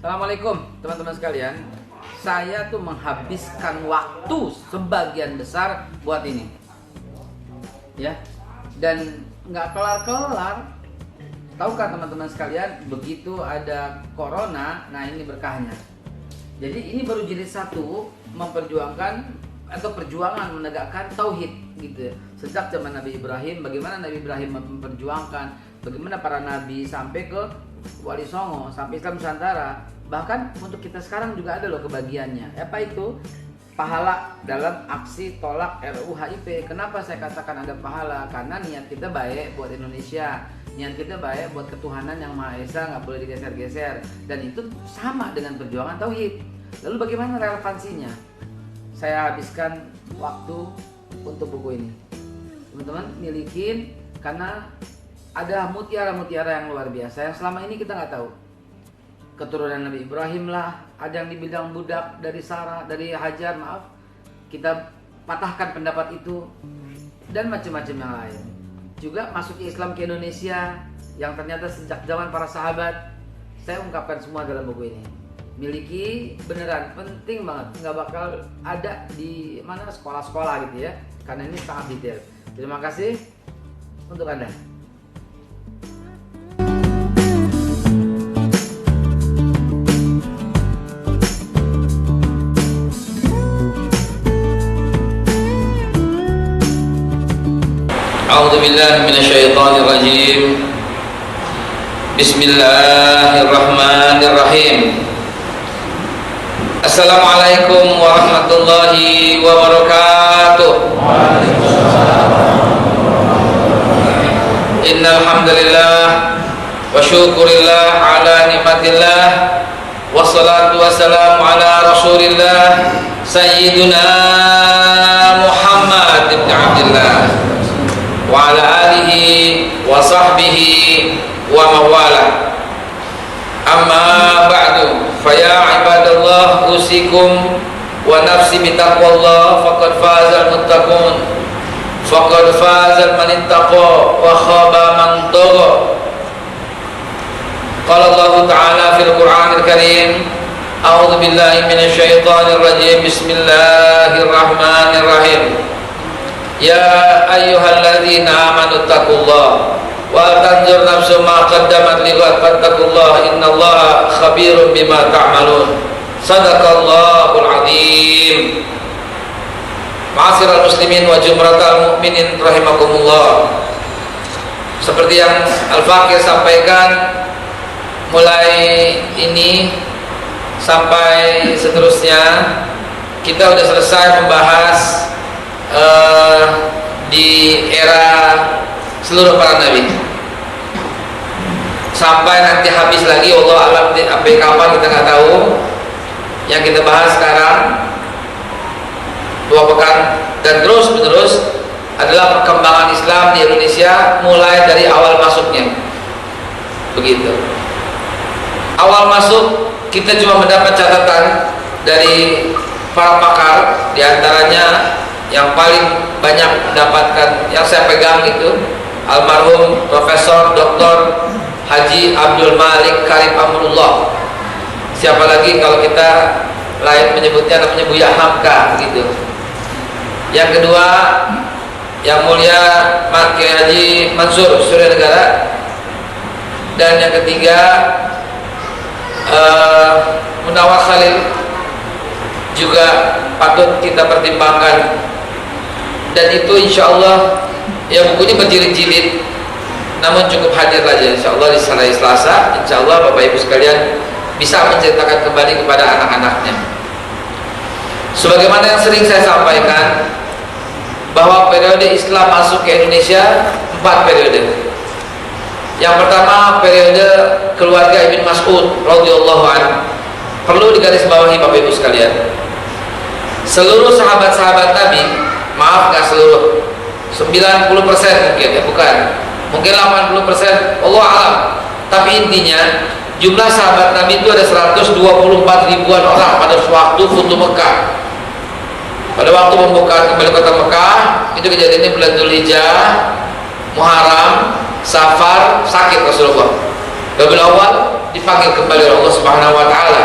Assalamualaikum teman-teman sekalian. Saya tuh menghabiskan waktu sebagian besar buat ini, ya, dan nggak kelar-kelar. Tahukah teman-teman sekalian, begitu ada corona, nah ini berkahnya. Jadi ini baru jilid 1 memperjuangkan atau perjuangan menegakkan tauhid gitu ya. Sejak zaman Nabi Ibrahim, bagaimana Nabi Ibrahim memperjuangkan, bagaimana para nabi sampai ke Wali Songo, sampai Islam Nusantara. Bahkan untuk kita sekarang juga ada loh kebagiannya. Apa itu? Pahala dalam aksi tolak RUU HIP. Kenapa saya katakan ada pahala? Karena niat kita baik buat Indonesia, niat kita baik buat ketuhanan yang Maha Esa, nggak boleh digeser-geser. Dan itu sama dengan perjuangan tauhid. Lalu bagaimana relevansinya? Saya habiskan waktu untuk buku ini. Teman-teman milikin karena ada mutiara-mutiara yang luar biasa yang selama ini kita nggak tahu. Keturunan Nabi Ibrahim lah, ada yang dibilang budak dari Sarah, dari Hajar, maaf, kita patahkan pendapat itu, dan macam-macam yang lain. Juga masuk Islam ke Indonesia yang ternyata sejak zaman para sahabat. Saya ungkapkan semua dalam buku ini. Miliki, beneran penting banget, nggak bakal ada di mana sekolah-sekolah gitu ya, karena ini sangat detail. Terima kasih untuk Anda. A'udzu billahi minasyaitonir rajim. Bismillahirrahmanirrahim. Assalamualaikum warahmatullahi wabarakatuh. Innal hamdalillah wa syukurillah ala nikmatillah wassalatu wassalamu ala rasulillah sayyiduna Muhammad ibn Abdillah wa ala alihi wa sahbihi wa mawala. Amma ba'du, fa ya ibadallah usikum wa nafsi bitaqwallah faqad fazal muttaqun faqad fazal man ittaqa wa khaba man tagha. Qala Allah Ta'ala fil Qur'anil Karim, a'udzu billahi minasyaitonir rajim. Bismillahirrahmanirrahim. Ya ayyuhalladzina amanu taqullaha wa tanzur nafsum ma qaddamat lighad fattaqullaha innallaha khabirum bima ta'malun. Shadaqallahul azim. Ma'asyiral muslimin wa jumratal mu'minin rahimakumullah. Seperti yang Al-Fakir sampaikan, mulai ini sampai seterusnya kita sudah selesai membahas di era seluruh para nabi sampai nanti habis lagi, Allah alam sampai kapan kita nggak tahu. Yang kita bahas sekarang 2 pekan dan terus menerus adalah perkembangan Islam di Indonesia mulai dari awal masuknya. Begitu. Awal masuk kita cuma mendapat catatan dari para pakar, diantaranya yang paling banyak mendapatkan yang saya pegang itu almarhum Profesor Dr. Haji Abdul Malik Karim Amrullah. Siapa lagi kalau kita lain menyebutnya, namanya Buya Hamka gitu. Yang kedua yang mulia Kiai Haji Mansur Surya Negara. Dan yang ketiga Munawar Khalil juga patut kita pertimbangkan. Dan itu insya Allah ya, bukunya berjilid-jilid, namun cukup hadir aja insya Allah di hari Selasa. Insya Allah Bapak Ibu sekalian bisa menceritakan kembali kepada anak-anaknya. Sebagaimana yang sering saya sampaikan, bahwa periode Islam masuk ke Indonesia 4 periode. Yang pertama periode keluarga Ibn Mas'ud radhiyallahu anhu. Perlu digarisbawahi Bapak Ibu sekalian, seluruh sahabat-sahabat Nabi, maaf nggak seluruh, 90% mungkin ya, bukan, mungkin 80%, Allah alam. Tapi intinya jumlah sahabat Nabi itu ada 124 ribuan orang pada waktu Futuh Mekah. Pada waktu membuka kembali kota Mekah, itu kejadiannya bulan Dzulhijjah, Muharram, Safar, sakit Rasulullah. Rabiul Awal dipanggil kembali oleh Allah Subhanahu wa taala.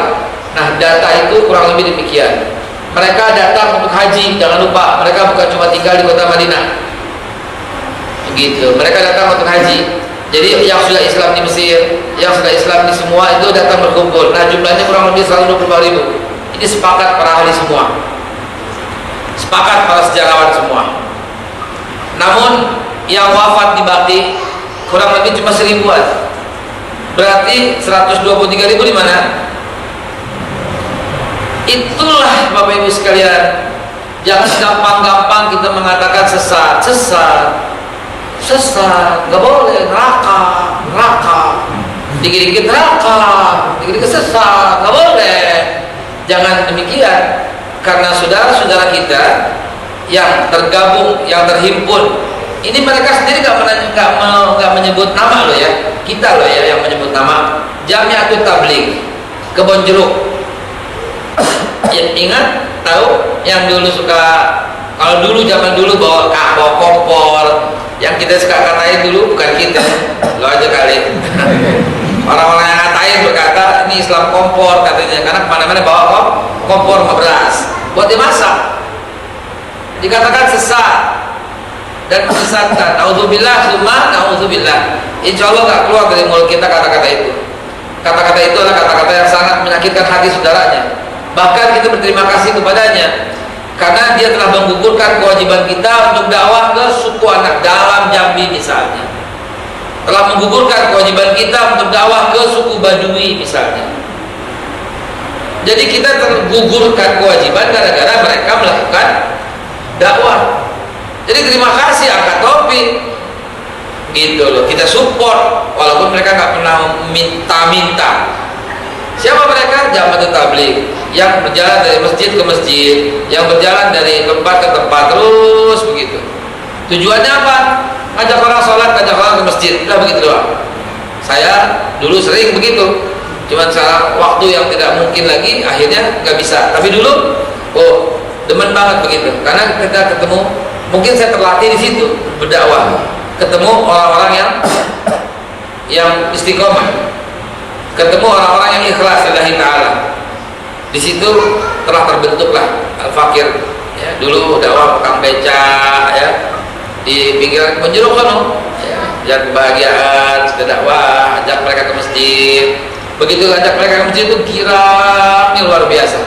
Nah, data itu kurang lebih demikian. Mereka datang untuk haji, jangan lupa, mereka bukan cuma tinggal di kota Madinah. Begitu. Mereka datang untuk haji. Jadi yang sudah Islam di Mesir, yang sudah Islam di semua itu datang berkumpul. Nah, jumlahnya kurang lebih 125.000. Ini sepakat para ahli semua. Sepakat para sejarawan semua. Namun yang wafat di Bakti kurang lebih cuma 1000-an. Berarti 123.000 di mana? Itulah Bapak Ibu sekalian. Jangan gampang-gampang kita mengatakan sesat, nggak boleh, neraka, dikit-dikit neraka, dikit-dikit sesat, nggak boleh. Jangan demikian, karena saudara-saudara kita yang tergabung, yang terhimpun, ini mereka sendiri nggak menyebut nama loh ya, kita loh ya yang menyebut nama. Jamiatul Tabligh Kebon Jeruk. Ya, ingat tahu yang dulu suka, kalau dulu zaman dulu bawa kompor, yang kita suka katain dulu, bukan kita, lo aja kali. Orang-orang yang ngatain berkata ini Islam kompor katanya, karena kemana-mana bawa kompor beras buat dimasak. Dikatakan sesat dan menyesatkan. Nauzubillah, summa nauzubillah. Insya Allah nggak keluar dari mulut kita kata-kata itu. Kata-kata itu adalah kata-kata yang sangat menyakitkan hati saudaranya. Bahkan kita berterima kasih kepadanya karena dia telah menggugurkan kewajiban kita untuk dakwah ke suku anak dalam Jambi misalnya, telah menggugurkan kewajiban kita untuk dakwah ke suku Badui misalnya. Jadi kita tergugurkan kewajiban gara-gara mereka melakukan dakwah. Jadi terima kasih, angkat topi gitu loh, kita support walaupun mereka nggak pernah minta-minta. Siapa mereka? Jamaah Tabligh yang berjalan dari masjid ke masjid, yang berjalan dari tempat ke tempat terus begitu. Tujuannya apa? Ngajak orang sholat, ngajak orang ke masjid, udah begitu doang. Saya dulu sering begitu, cuman salah waktu yang tidak mungkin lagi, akhirnya nggak bisa. Tapi dulu, demen banget begitu, karena kita ketemu, mungkin saya terlatih di situ berdakwah, ketemu orang-orang yang istiqomah, ketemu orang-orang yang ikhlas lillahi ta'ala. Di situ telah terbentuklah Al-Fakir ya, dulu dakwah tukang beca ya, di pinggiran Kebon Jeruk kan ya, ajak kebahagiaan, sudah dakwah, ajak mereka ke masjid. Begitu ajak mereka ke masjid itu kiranya luar biasa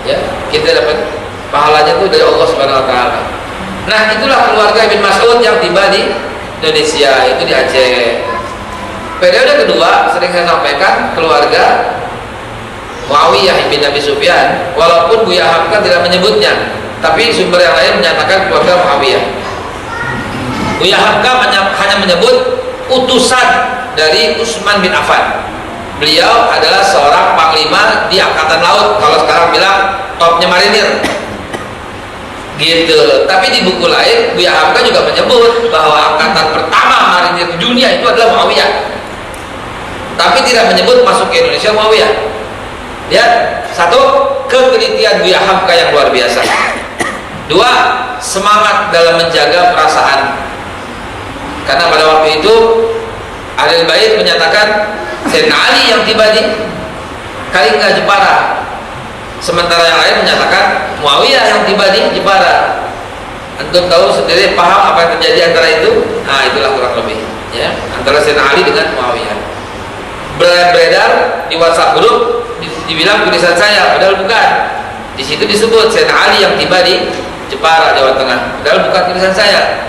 ya, kita dapat pahalanya itu dari Allah Subhanahu wa taala. Nah, itulah keluarga Ibn Mas'ud yang tiba di Indonesia, itu di Aceh. Periode kedua sering saya sampaikan keluarga Muawiyah bin Abi Sufyan, walaupun Buya Hamka tidak menyebutnya, tapi sumber yang lain menyatakan keluarga Muawiyah. Buya Hamka hanya menyebut utusan dari Utsman bin Affan. Beliau adalah seorang panglima di angkatan laut, kalau sekarang bilang topnya marinir gitu. Tapi di buku lain Buya Hamka juga menyebut bahwa angkatan pertama marinir di dunia itu adalah Muawiyah, tapi tidak menyebut masuk ke Indonesia Muawiyah. Lihat, satu, ketelitian Buya Hamka yang luar biasa. Dua, semangat dalam menjaga perasaan. Karena pada waktu itu Ahlul Bait menyatakan Sayyidina Ali yang tiba di Kalinga Jepara, sementara yang lain menyatakan Muawiyah yang tiba di Jepara. Antum tahu sendiri, paham apa yang terjadi antara itu? Nah, itulah kurang lebih ya, antara Sayyidina Ali dengan Muawiyah. Beredar di WhatsApp grup, dibilang tulisan saya, padahal bukan. Di situ disebut Sayyidina Ali yang tiba di Jepara, Jawa Tengah, padahal bukan tulisan saya.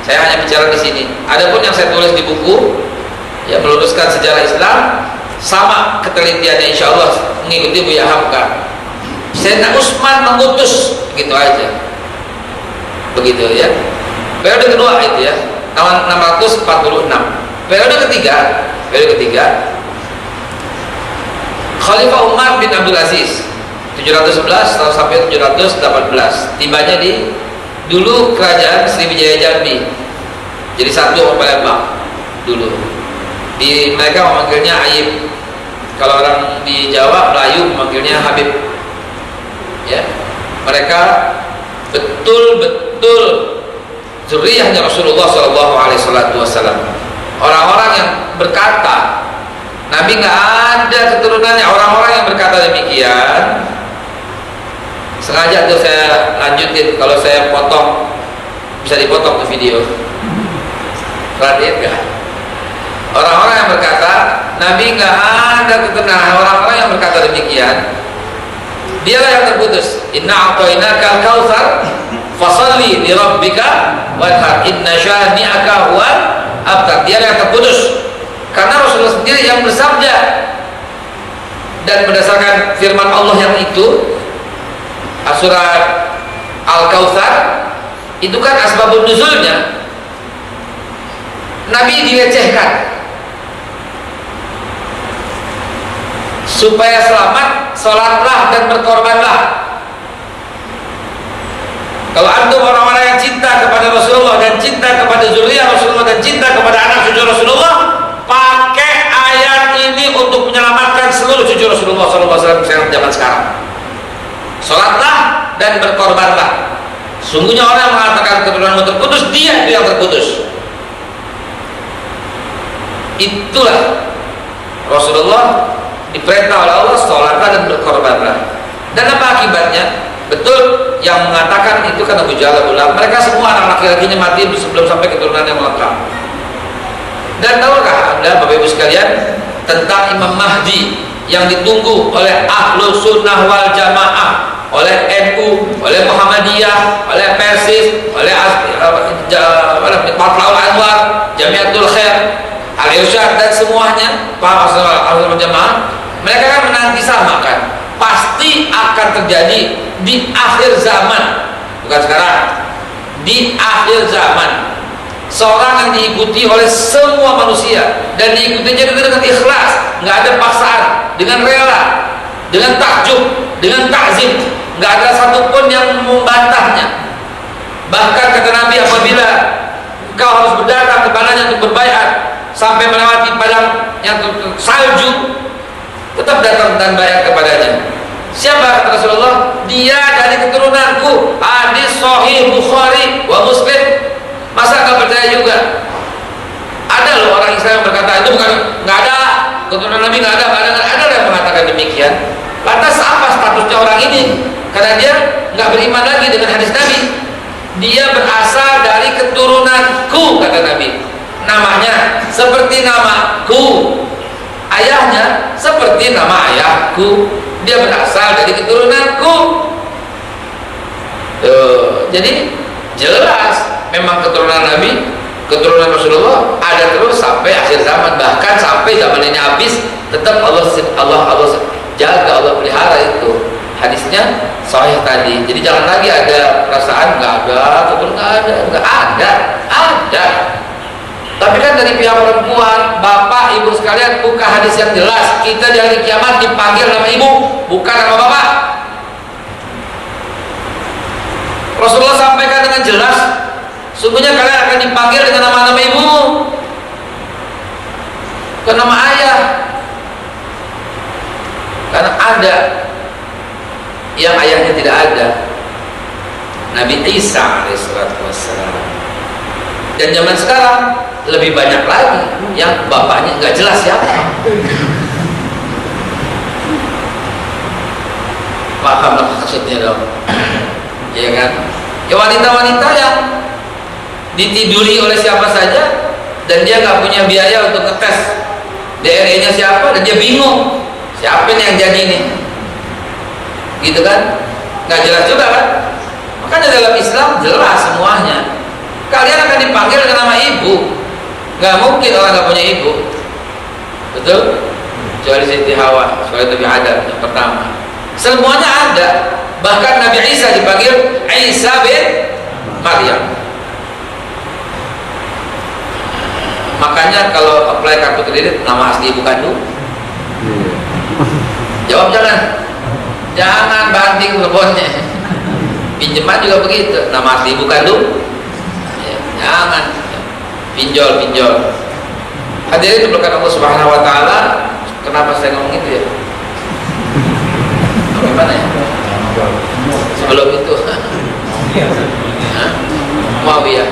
Saya hanya bicara di sini. Adapun yang saya tulis di buku, ya, meluruskan sejarah Islam, sama ketelitiannya insya Allah mengikuti Buya Hamka. Sayyidina Utsman mengutus, begitu aja, begitu ya. Periode kedua itu ya, tahun 646. Periode ketiga Khalifah Umar bin Abdul Aziz 711 sampai 718, tibanya di dulu kerajaan Sriwijaya Jambi, jadi satu Palembang dulu. Di mereka memanggilnya Ayib, kalau orang di Jawa Melayu memanggilnya Habib ya. Mereka betul-betul zuriyahnya Rasulullah SAW, orang-orang yang berkata Nabi nggak ada keturunannya. Orang-orang yang berkata demikian, sengaja tuh saya lanjutin, kalau saya potong bisa dipotong tuh video. Perhatian nggak? Orang-orang yang berkata Nabi nggak ada keturunan, orang-orang yang berkata demikian, dialah yang terputus. Inna a'tainakal kautsar fasalli li rabbika wanhar inna syani'aka huwal abtar. Dia yang terputus karena Rasulullah sendiri yang bersabda, dan berdasarkan firman Allah yang itu surat Al-Kautsar itu kan asbabun nuzulnya. Nabi dilecehkan supaya selamat, sholatlah dan berkorbanlah. Kalau antum orang-orang yang cinta kepada Rasulullah dan cinta kepada zuriyah Rasulullah dan cinta kepada anak cucu Rasulullah, pakai ayat ini untuk menyelamatkan seluruh cucu Rasulullah SAW zaman sekarang. Sholatlah dan berkorbanlah. Sungguhnya orang yang mengatakan keturunanmu terputus, dia itu yang terputus. Itulah Rasulullah diperintah oleh Allah, sholatlah dan berkorbanlah. Dan apa akibatnya? Betul yang mengatakan itu kan Abu Jahal, Abu Lahab, mereka semua anak laki-lakinya mati sebelum sampai keturunan yang lengkap. Dan tahukah Anda Bapak Ibu sekalian tentang Imam Mahdi yang ditunggu oleh Ahlus Sunnah wal Jamaah, oleh NU, oleh Muhammadiyah, oleh Persis, oleh Fatlaul Anwar, Jamiatul Khair, Al-Irsyad, dan semuanya para Ahlus Jamaah, mereka kan menanti sama kan, pasti akan terjadi di akhir zaman, bukan sekarang, di akhir zaman, seorang yang diikuti oleh semua manusia dan diikutinya dengan ikhlas, nggak ada paksaan, dengan rela, dengan takjub, dengan takzim, nggak ada satupun yang membantahnya. Bahkan kata Nabi, apabila engkau harus berdatang kepadanya untuk berbaiat sampai melewati padang yang salju, tetap datang dan baiat kepadanya. Siapa kata Rasulullah? Dia dari keturunanku. Hadis Sahih Bukhari wa Muslim. Masa nggak percaya juga? Ada loh orang Islam yang berkata itu bukan, nggak ada keturunan Nabi, nggak ada yang mengatakan demikian. Lantas apa statusnya orang ini? Karena dia nggak beriman lagi dengan hadis Nabi. Dia berasal dari keturunanku, kata Nabi. Namanya seperti namaku, ayahnya seperti nama ayahku. Dia berasal dari keturunanku. Jadi jelas memang keturunan Nabi, keturunan Rasulullah ada terus sampai akhir zaman, bahkan sampai zaman ini habis tetap Allah jaga, Allah pelihara itu. Hadisnya sahih tadi. Jadi jangan lagi ada perasaan nggak ada, nggak ada. Tapi kan dari pihak perempuan, bapak, ibu sekalian, buka hadis yang jelas. Kita di hari kiamat dipanggil nama ibu, bukan nama bapak. Rasulullah sampaikan dengan jelas, sungguhnya kalian akan dipanggil dengan nama-nama ibu, bukan nama ayah. Karena ada yang ayahnya tidak ada, Nabi Isa alaihissalam. Dan zaman sekarang lebih banyak lagi yang bapaknya nggak jelas siapa. Paham lah maksudnya dong, ya kan? Ya wanita-wanita yang ditiduri oleh siapa saja dan dia nggak punya biaya untuk ngetes DNA-nya siapa, dan dia bingung siapa nih yang jadi nih, gitu kan? Nggak jelas juga kan? Makanya dalam Islam jelas semuanya. Kalian akan dipanggil dengan nama ibu. Nggak mungkin orang nggak punya ibu, betul? Kecuali Siti Hawa, kecuali Nabi Adam yang pertama. Semuanya ada. Bahkan Nabi Isa dipanggil Isa bin Maryam. Makanya kalau apply kartu kredit, nama asli ibu kandung. Jawab jangan banting teleponnya. Pinjaman juga begitu, nama asli ibu kandung. Jangan pinjol. Hadirin diberkahi Allah Subhanahu wa taala. Kenapa saya ngomong itu ya? Gimana ya? Sebelum itu Muawiyah.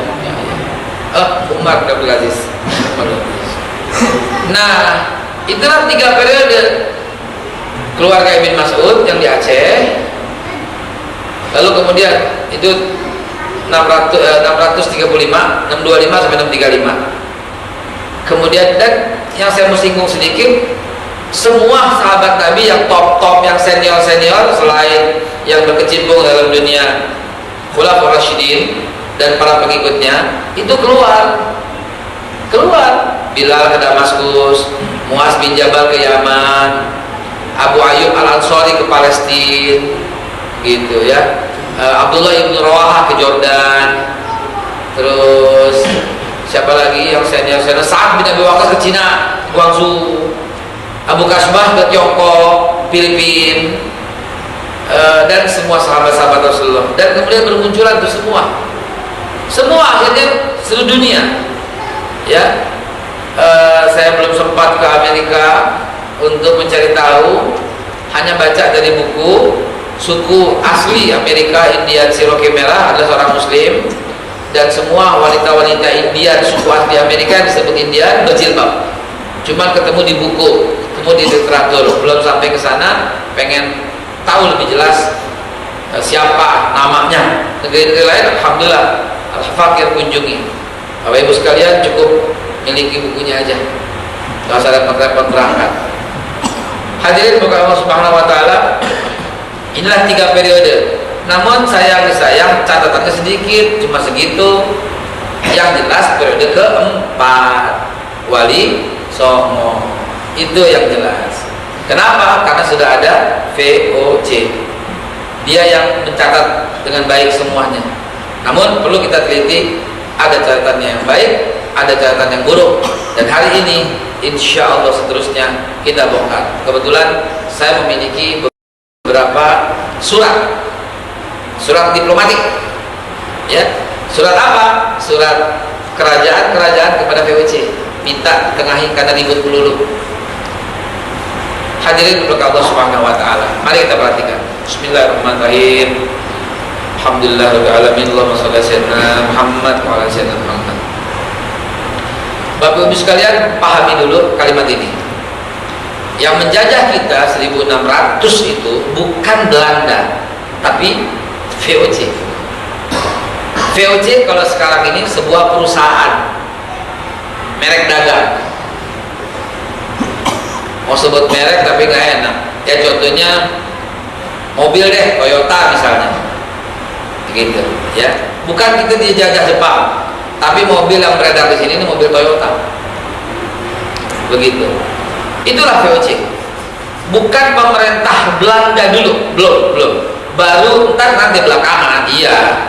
Umar bin Abdul Aziz. Nah, Itulah 3 periode keluarga Ibn Mas'ud yang di Aceh. Lalu kemudian itu 635 sampai 635. Kemudian, dan yang saya mau singgung sedikit, semua sahabat Nabi yang top-top, yang senior-senior selain yang berkecimpung dalam dunia Khulafaur Rasyidin dan para pengikutnya itu keluar. Bilal ke Damaskus, Muaz bin Jabal ke Yaman, Abu Ayyub Al-Ansari ke Palestina, gitu ya. Abdullah ibn Rawahah ke Jordan. Terus siapa lagi yang senior? Sa'ad bin Abi Waqqas ke Cina, Guangzhou. Abu Kasbah ke Tiongkok, Filipina, dan semua sahabat-sahabat Rasulullah. Dan kemudian bermunculan itu semua akhirnya seluruh dunia. Ya, saya belum sempat ke Amerika untuk mencari tahu, hanya baca dari buku. Suku asli Amerika, Indian Cherokee Merah adalah seorang Muslim, dan semua wanita-wanita Indian suku asli Amerika yang disebut Indian berjilbab. Cuma ketemu di buku, ketemu di literatur, belum sampai ke sana. Pengen tahu lebih jelas siapa namanya. Negeri-negeri lain alhamdulillah al-fakir kunjungi. Bapak Ibu sekalian cukup miliki bukunya aja, nggak usah repot-repot berangkat. Hadirin bukan Allah Subhanahu Wa Taala. Inilah 3 periode. Namun sayang catatannya sedikit, cuma segitu. Yang jelas periode keempat, Wali Songo, itu yang jelas. Kenapa? Karena sudah ada VOC. Dia yang mencatat dengan baik semuanya. Namun perlu kita teliti, ada catatannya yang baik, ada catatan yang buruk. Dan hari ini insya Allah seterusnya kita bongkar. Kebetulan saya memiliki beberapa surat diplomatik, ya. Surat apa? Surat kerajaan kepada VOC, minta tengahi karena ribut melulu. Hadirin berkah Allah Subhanahu Wa Taala, mari kita perhatikan. Bismillahirrahmanirrahim. Alhamdulillahirabbil alamin. Allahumma shalli ala sayyidina Muhammad wa ala sayyidina Muhammad. Bapak Ibu sekalian, pahami dulu kalimat ini. Yang menjajah kita 1600 itu bukan Belanda, tapi VOC. VOC kalau sekarang ini sebuah perusahaan merek dagang. Mau sebut merek tapi nggak enak. Ya contohnya mobil deh, Toyota misalnya, gitu ya. Bukan kita dijajah Jepang, tapi mobil yang beredar di sini ini mobil Toyota, begitu. Itulah VOC. Bukan pemerintah Belanda dulu, belum. Baru nanti belakangan, iya.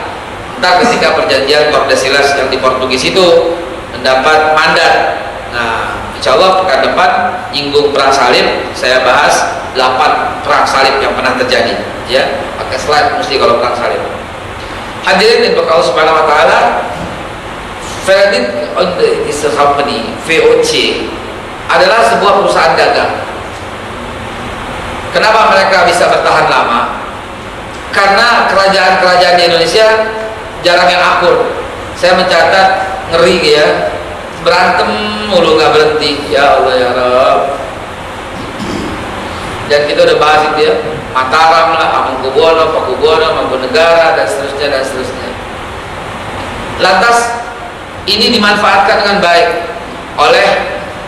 Ntar ketika perjanjian Tordesillas yang di Portugis itu mendapat mandat. Nah, insya Allah pekan depan nyinggung perang salib, saya bahas 8 perang salib yang pernah terjadi. Ya, pakai slide mesti kalau perang salib. Hadirin yang Allah Subhanahu Wa Taala, Verdict on the Company VOC adalah sebuah perusahaan dagang. Kenapa mereka bisa bertahan lama? Karena kerajaan-kerajaan di Indonesia jarang yang akur. Saya mencatat, ngeri ya, berantem mulu nggak berhenti. Ya Allah ya Rabb. Dan kita udah bahas itu ya, Mataram lah, Amangkubuwono, Pakubuwono, Mangkunegara, dan seterusnya. Lantas ini dimanfaatkan dengan baik oleh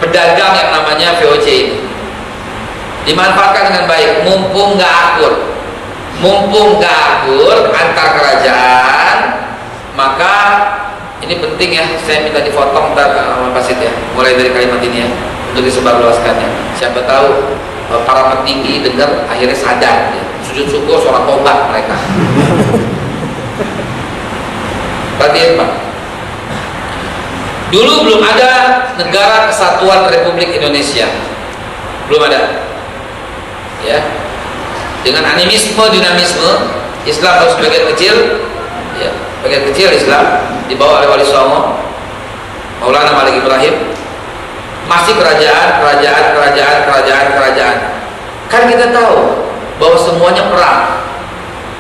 pedagang yang namanya VOC ini. Dimanfaatkan dengan baik, mumpung nggak akur antar kerajaan, maka ini penting ya, saya minta dipotong ntar sama Pak Sid ya, mulai dari kalimat ini ya, untuk disebarluaskannya. Siapa tahu para petinggi dengar akhirnya sadar ya. Sujud syukur, sholat tobat mereka. Perhatian Pak, dulu belum ada Negara Kesatuan Republik Indonesia, belum ada ya. Dengan animisme, dinamisme Islam harus sebagian kecil ya, bagian kecil Islam dibawa oleh Wali Songo Maulana Malik Ibrahim, masih kerajaan. Kan kita tahu bahwa semuanya perang.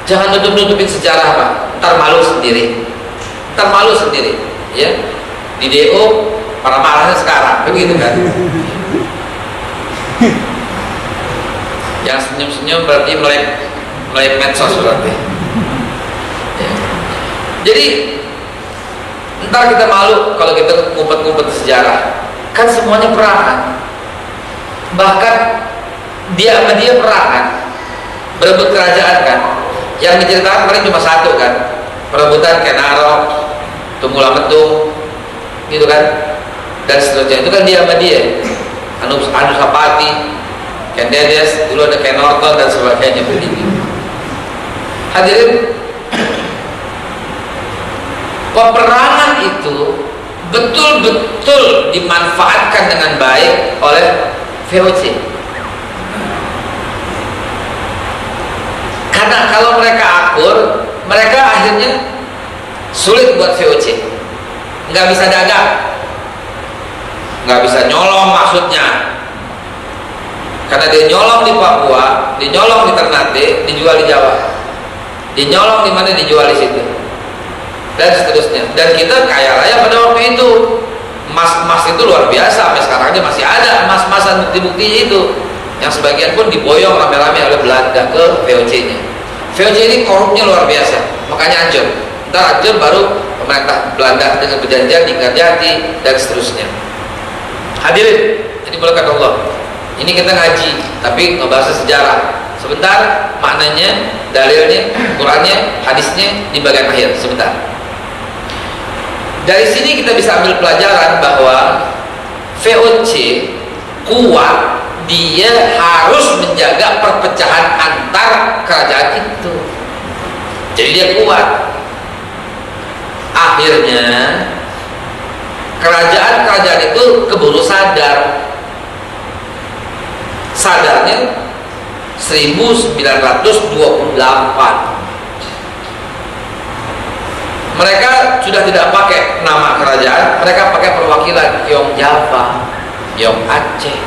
Jangan nutup-nutupin sejarah Pak, ntar malu sendiri ya. Di DO para malahnya sekarang begitu kan. Yang senyum-senyum berarti melek medsos berarti. Ya. Jadi ntar kita malu kalau kita ngumpet-ngumpet sejarah. Kan semuanya perangan. Bahkan dia sama dia perangan, berebut kerajaan kan. Yang diceritakan paling cuma satu kan, perebutan Kenaro, Tunggula Metung, gitu kan, dan seterusnya. Itu kan dia sama dia, Anusapati, Ken Dedes, dulu ada Ken Norton dan sebagainya begitu. Hadirin, peperangan itu betul-betul dimanfaatkan dengan baik oleh VOC. Karena kalau mereka akur, mereka akhirnya sulit buat VOC. Nggak bisa dagang, nggak bisa nyolong maksudnya. Karena dia nyolong di Papua, dia nyolong di Ternate, dijual di Jawa. Dia nyolong di mana, dijual di situ. Dan seterusnya. Dan kita kaya raya pada waktu itu. Emas itu luar biasa, sampai sekarang aja masih ada emas-emasan bukti-bukti itu. Yang sebagian pun diboyong rame-rame oleh Belanda ke VOC-nya. VOC ini korupnya luar biasa, makanya hancur. Ntar hancur baru pemerintah Belanda dengan perjanjian Linggarjati dan seterusnya. Hadirin, ini berkat Allah. Ini kita ngaji, tapi ngebahas sejarah. Sebentar, maknanya, dalilnya, Qurannya, hadisnya di bagian akhir. Sebentar. Dari sini kita bisa ambil pelajaran bahwa VOC kuat. Dia harus menjaga perpecahan antar kerajaan itu. Jadi dia kuat. Akhirnya kerajaan-kerajaan itu keburu sadar. Sadarnya 1928. Mereka sudah tidak pakai nama kerajaan, mereka pakai perwakilan Yong Java, Yong Aceh,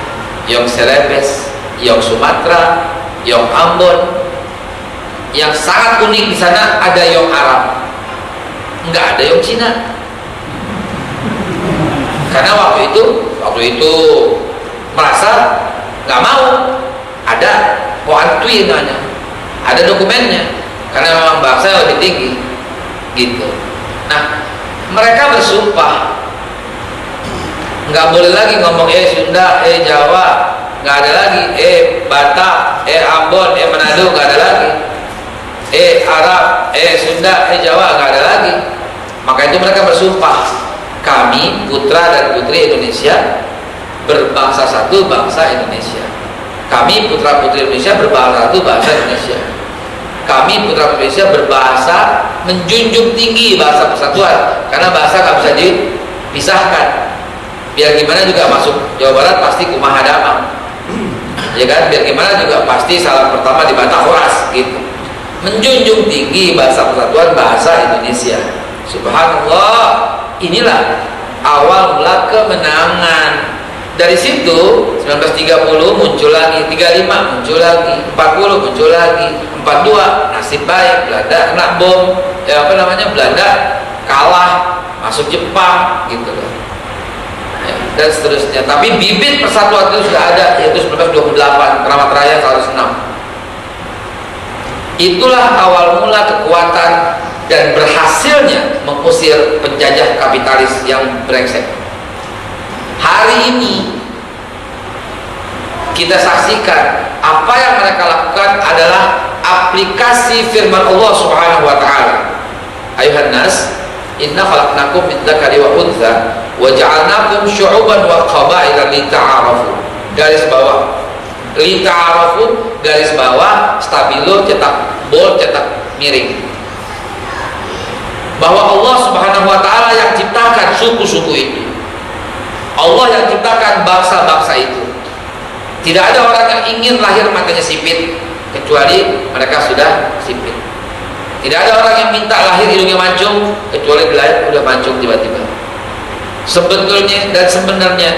Yong Celebes, Yong Sumatera, Yong Ambon. Yang sangat unik di sana ada Yong Arab, nggak ada Yong Cina. Karena waktu itu merasa nggak mau ada Hoan Tui namanya, ada dokumennya, karena memang bangsa lebih tinggi, gitu. Nah, mereka bersumpah nggak boleh lagi ngomong Sunda, Jawa, nggak ada lagi, Batak, Ambon, Manado, nggak ada lagi, Arab, Sunda, Jawa, nggak ada lagi. Maka itu mereka bersumpah, kami putra dan putri Indonesia berbangsa satu, bangsa Indonesia. Kami putra putri Indonesia berbangsa satu, bangsa Indonesia. Kami putra putri Indonesia berbahasa, menjunjung tinggi bahasa persatuan, karena bahasa nggak bisa dipisahkan. Biar gimana juga masuk Jawa Barat pasti kumaha damang, ya kan? Biar gimana juga pasti salam pertama di Batak Horas, gitu. Menjunjung tinggi bahasa persatuan, bahasa Indonesia. Subhanallah, inilah awal mula kemenangan. Dari situ 1930 muncul lagi, 35 muncul lagi, 40 muncul lagi, 42 nasib baik, Belanda kena bom, Belanda kalah, masuk Jepang, gitu loh. Dan seterusnya. Tapi bibit persatuan itu sudah ada, yaitu 1928 Keramat Raya 106. Itulah awal mula kekuatan dan berhasilnya mengusir penjajah kapitalis yang brengsek. Hari ini kita saksikan apa yang mereka lakukan adalah aplikasi firman Allah Subhanahu wa taala. Ayuhan nas, inna khalaqnakum min dzakari wa untha wa ja'alnakum syu'uban wa qabaila lita'arafu. Garis bawah. Lita'arafu, garis bawah, stabilo cetak bol, cetak miring. Bahwa Allah Subhanahu wa taala yang ciptakan suku-suku itu. Allah yang ciptakan bangsa-bangsa itu. Tidak ada orang yang ingin lahir matanya sipit kecuali mereka sudah sipit. Tidak ada orang yang minta lahir hidungnya mancung kecuali lahir udah mancung tiba-tiba. Sebetulnya dan sebenarnya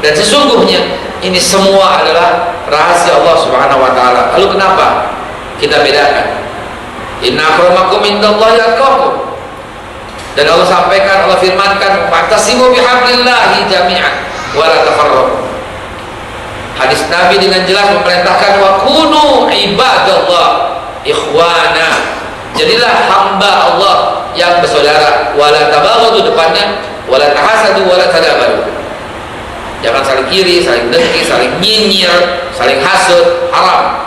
dan sesungguhnya ini semua adalah rahasia Allah Subhanahu wa taala. Lalu kenapa kita bedakan? Inna akramakum indallahi atqakum. Dan Allah sampaikan, Allah firmankan, "Fa'tasimu bihablillahi jami'an wa la tafarraqu." Hadis Nabi dengan jelas memerintahkan wa kunu ibadallah ikhwana. Jadilah hamba Allah yang bersaudara. Wala tabaghadu depannya, wala tahasadu, wala tadabaru. Jangan saling kiri, saling dengki, saling nyinyir, saling hasud, haram.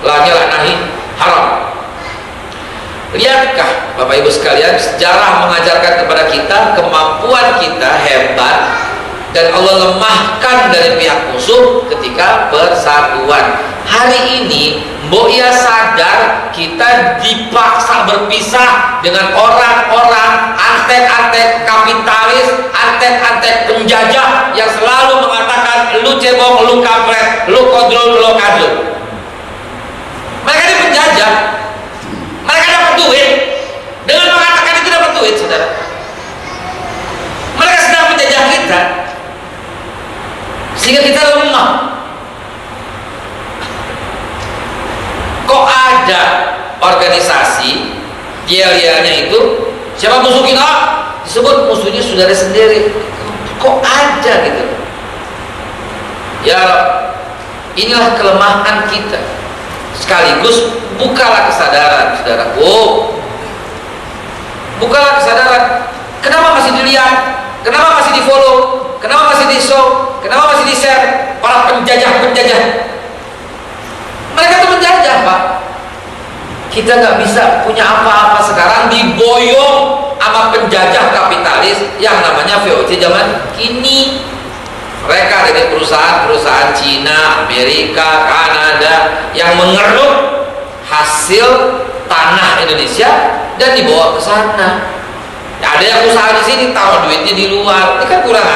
La nahi, haram. Lihatkah Bapak Ibu sekalian, sejarah mengajarkan kepada kita kemampuan kita hebat dan Allah lemahkan dari pihak musuh ketika bersatuan. Hari ini Mbok ya sadar kita dipaksa berpisah dengan orang-orang antek-antek kapitalis, antek-antek penjajah yang selalu mengatakan lu cebong, lu kampret, lu kodrol, lu kadrul. Mereka ini penjajah. Mereka dapat duit. Dengan mengatakan itu dapat duit, saudara. Mereka sedang menjajah kita sehingga kita lemah. Kok ada organisasi yel-yelnya itu siapa musuh kita disebut musuhnya saudara sendiri. Kok ada gitu? Ya, inilah kelemahan kita. Sekaligus bukalah kesadaran, saudaraku. Bukalah kesadaran. Kenapa masih dilihat? Kenapa masih di follow? Kenapa masih di show? Kenapa masih di share? Para penjajah-penjajah. Mereka tuh menjajah, Pak. Kita nggak bisa punya apa-apa sekarang, diboyong sama penjajah kapitalis yang namanya VOC zaman kini. Mereka dari perusahaan-perusahaan Cina, Amerika, Kanada yang mengeruk hasil tanah Indonesia dan dibawa ke sana. Ada yang usaha di sini, taruh duitnya di luar. Ini kan kurang